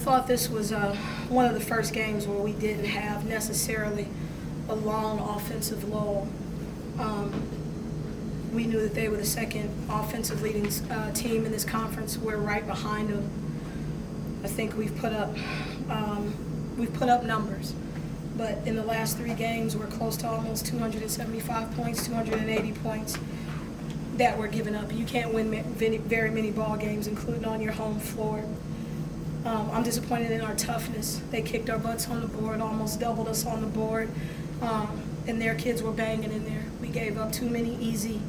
thought this was one of the first games where we didn't have necessarily a long offensive lull. We knew that they were the second offensive leading team in this conference. We're right behind them. I think we've put up numbers, but in the last 3 games, we're close to almost 275 points, 280 points that we're giving up. You can't win very many ball games, including on your home floor. I'm disappointed in our toughness. They kicked our butts on the board, almost doubled us on the board, and their kids were banging in there. We gave up too many easy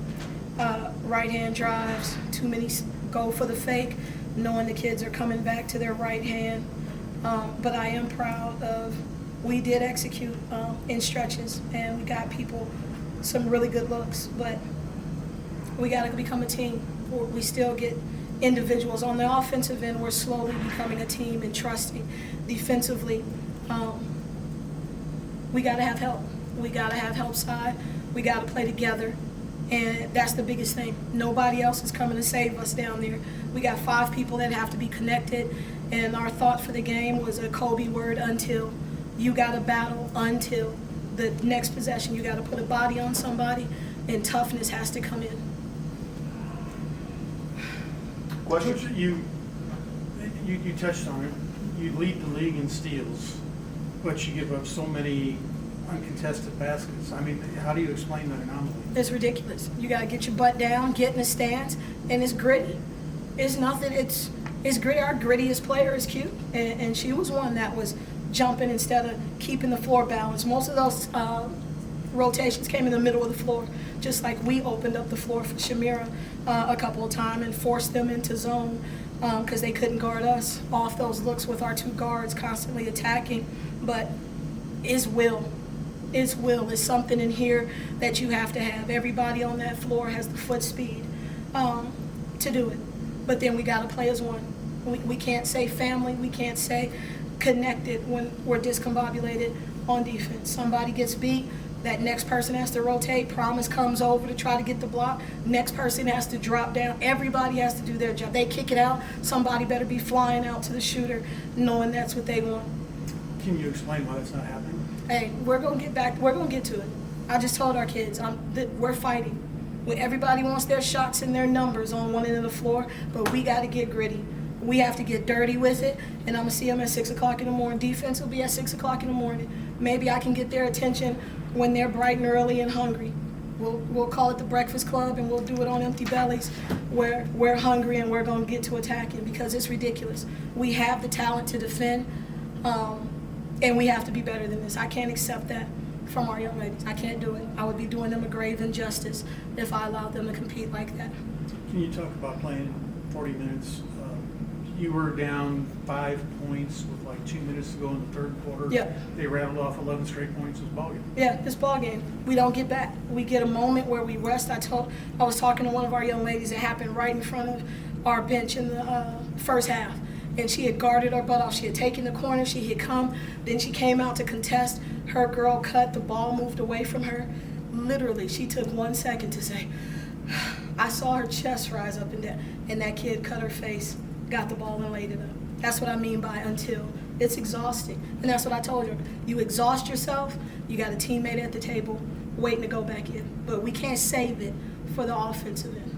right-hand drives, too many go for the fake, knowing the kids are coming back to their right hand. But I am proud of, we did execute in stretches, and we got people some really good looks, but we got to become a team. We still get individuals on the offensive end. We're slowly becoming a team and trusting. Defensively, we got to have help. We got to have help side. We got to play together, and that's the biggest thing. Nobody else is coming to save us down there. We got 5 people that have to be connected, and our thought for the game was a Kobe word: until. You got to battle until the next possession. You got to put a body on somebody, and toughness has to come in. Questions? You touched on it. You lead the league in steals, but you give up so many uncontested baskets. I mean, how do you explain that anomaly? It's ridiculous. You got to get your butt down, get in the stands, and it's gritty. It's nothing. It's gritty. Our grittiest player is Q, and she was one that was jumping instead of keeping the floor balanced. Most of those rotations came in the middle of the floor, just like we opened up the floor for Shamira a couple of times and forced them into zone because they couldn't guard us off those looks with our 2 guards constantly attacking. But it's will. It's something in here that you have to have. Everybody on that floor has the foot speed to do it. But then we got to play as one. We can't say family. We can't say connected when we're discombobulated on defense. Somebody gets beat, that next person has to rotate. Promise comes over to try to get the block. Next person has to drop down. Everybody has to do their job. They kick it out. Somebody better be flying out to the shooter, knowing that's what they want. Can you explain why that's not happening? Hey, we're gonna get back. We're gonna get to it. I just told our kids we're fighting. Everybody wants their shots and their numbers on one end of the floor, but we got to get gritty. We have to get dirty with it, and I'm gonna see them at 6 o'clock in the morning. Defense will be at 6 o'clock in the morning. Maybe I can get their attention when they're bright and early and hungry. We'll call it the Breakfast Club, and we'll do it on empty bellies where we're hungry and we're gonna get to attacking because it's ridiculous. We have the talent to defend, and we have to be better than this. I can't accept that from our young ladies. I can't do it. I would be doing them a grave injustice if I allowed them to compete like that. Can you talk about playing 40 minutes? You were down 5 points with like 2 minutes to go in the 3rd quarter. Yeah. They rattled off 11 straight points. It was ball game. Yeah, it's ball game. We don't get back. We get a moment where we rest. I was talking to one of our young ladies. It happened right in front of our bench in the first half. And she had guarded her butt off. She had taken the corner. She had come. Then she came out to contest. Her girl cut. The ball moved away from her. Literally, she took 1 second to say, I saw her chest rise up and down. And that kid cut her face, got the ball and laid it up. That's what I mean by until. It's exhausting. And that's what I told her. You exhaust yourself, you got a teammate at the table waiting to go back in. But we can't save it for the offensive end.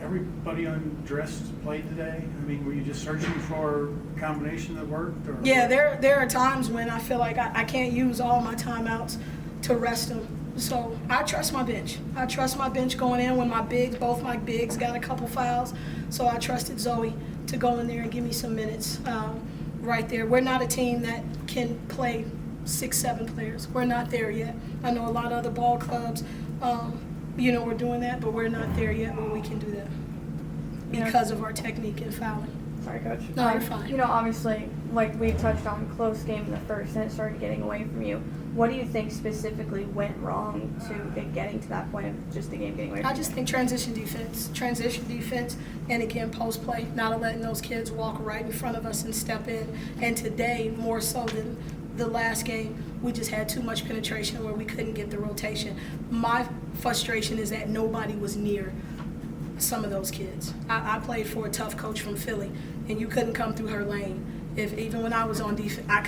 Everybody undressed played today? I mean, were you just searching for a combination that worked? Or? Yeah, there are times when I feel like I can't use all my timeouts to rest them. So I trust my bench. I trust my bench going in when both my bigs got a couple fouls. So I trusted Zoe to go in there and give me some minutes right there. We're not a team that can play 6, 7 players. We're not there yet. I know a lot of other ball clubs, we're doing that, but we're not there yet where we can do that because of our technique and fouling. Sorry, Coach. No, you're fine. Obviously, like we touched on, close game in the first, and it started getting away from you. What do you think specifically went wrong to getting to that point of just the game getting away from you? I just think transition defense, and again, post play, not letting those kids walk right in front of us and step in. And today, more so than the last game, we just had too much penetration where we couldn't get the rotation. My frustration is that nobody was near some of those kids. I played for a tough coach from Philly, and you couldn't come through her lane. Even when I was on defense, I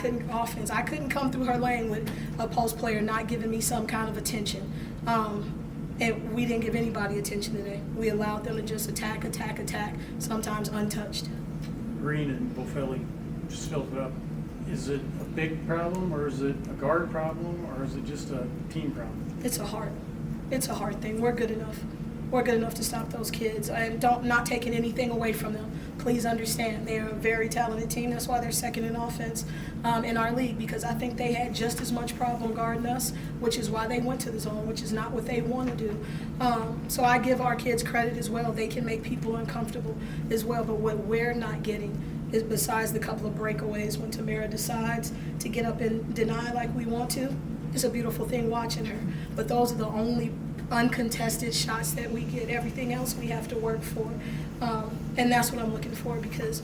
couldn't come through her lane with a post player not giving me some kind of attention. And we didn't give anybody attention today. We allowed them to just attack, sometimes untouched. Green and Bofelli just filled it up. Is it a big problem, or is it a guard problem, or is it just a team problem? It's a hard thing. We're good enough. We're good enough to stop those kids. And not taking anything away from them. Please understand, they are a very talented team. That's why they're second in offense in our league, because I think they had just as much problem guarding us, which is why they went to the zone, which is not what they want to do. So I give our kids credit as well. They can make people uncomfortable as well. But what we're not getting is, besides the couple of breakaways when Tamara decides to get up and deny like we want to, it's a beautiful thing watching her. But those are the only uncontested shots that we get. Everything else we have to work for. And that's what I'm looking for, because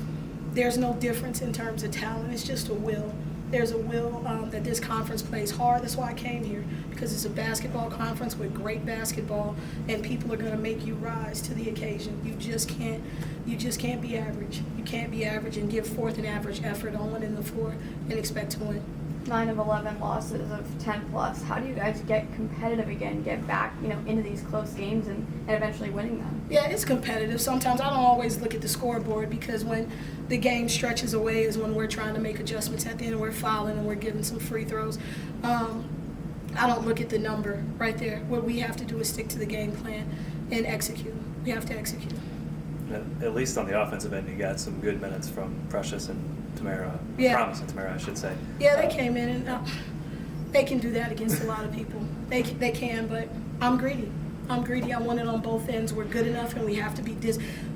there's no difference in terms of talent. It's just a will. There's a will that this conference plays hard. That's why I came here, because it's a basketball conference with great basketball, and people are going to make you rise to the occasion. You just can't be average. You can't be average and give forth an average effort on one end of the floor and expect to win. 9 of 11 losses of 10 plus. How do you guys get competitive again, get back, into these close games and eventually winning them? Yeah, it's competitive. Sometimes I don't always look at the scoreboard, because when the game stretches away is when we're trying to make adjustments at the end, and we're fouling and we're giving some free throws. I don't look at the number right there. What we have to do is stick to the game plan and execute. We have to execute. At least on the offensive end, you got some good minutes from Precious and Tamara. Yeah. Promise and Tamara, I should say. Yeah, they came in, and they can do that against a lot of people. They can, but I'm greedy. I want it on both ends. We're good enough, and we have to be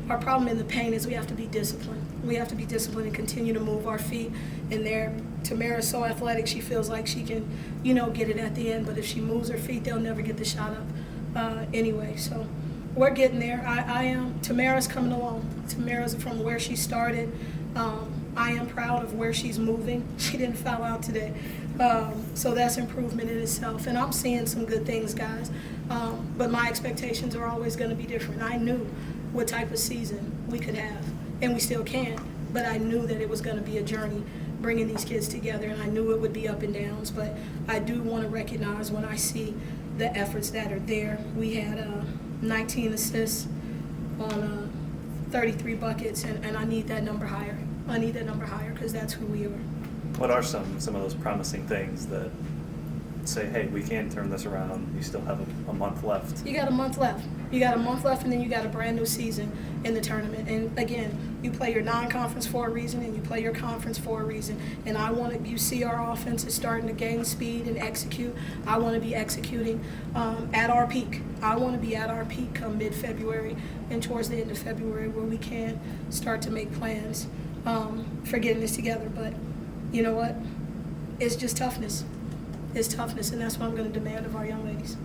Our problem in the paint is we have to be disciplined. We have to be disciplined and continue to move our feet in there. Tamara's so athletic, she feels like she can, get it at the end. But if she moves her feet, they'll never get the shot up anyway. So we're getting there. I am. Tamara's coming along. Tamara's from where she started. I am proud of where she's moving. She didn't foul out today. So that's improvement in itself. And I'm seeing some good things, guys. But my expectations are always going to be different. I knew what type of season we could have, and we still can. But I knew that it was going to be a journey bringing these kids together, and I knew it would be up and downs. But I do want to recognize when I see the efforts that are there. We had 19 assists on 33 buckets, and I need that number higher. I need that number higher, because that's who we are. What are some of those promising things that say, hey, we can turn this around? You still have a month left. You got a month left. And then you got a brand new season in the tournament. And again, you play your non-conference for a reason, and you play your conference for a reason. And you see our offense is starting to gain speed and execute. I want to be executing at our peak. I want to be at our peak come mid-February and towards the end of February, where we can start to make plans for getting this together. But you know what? It's just toughness. It's toughness, and that's what I'm going to demand of our young ladies.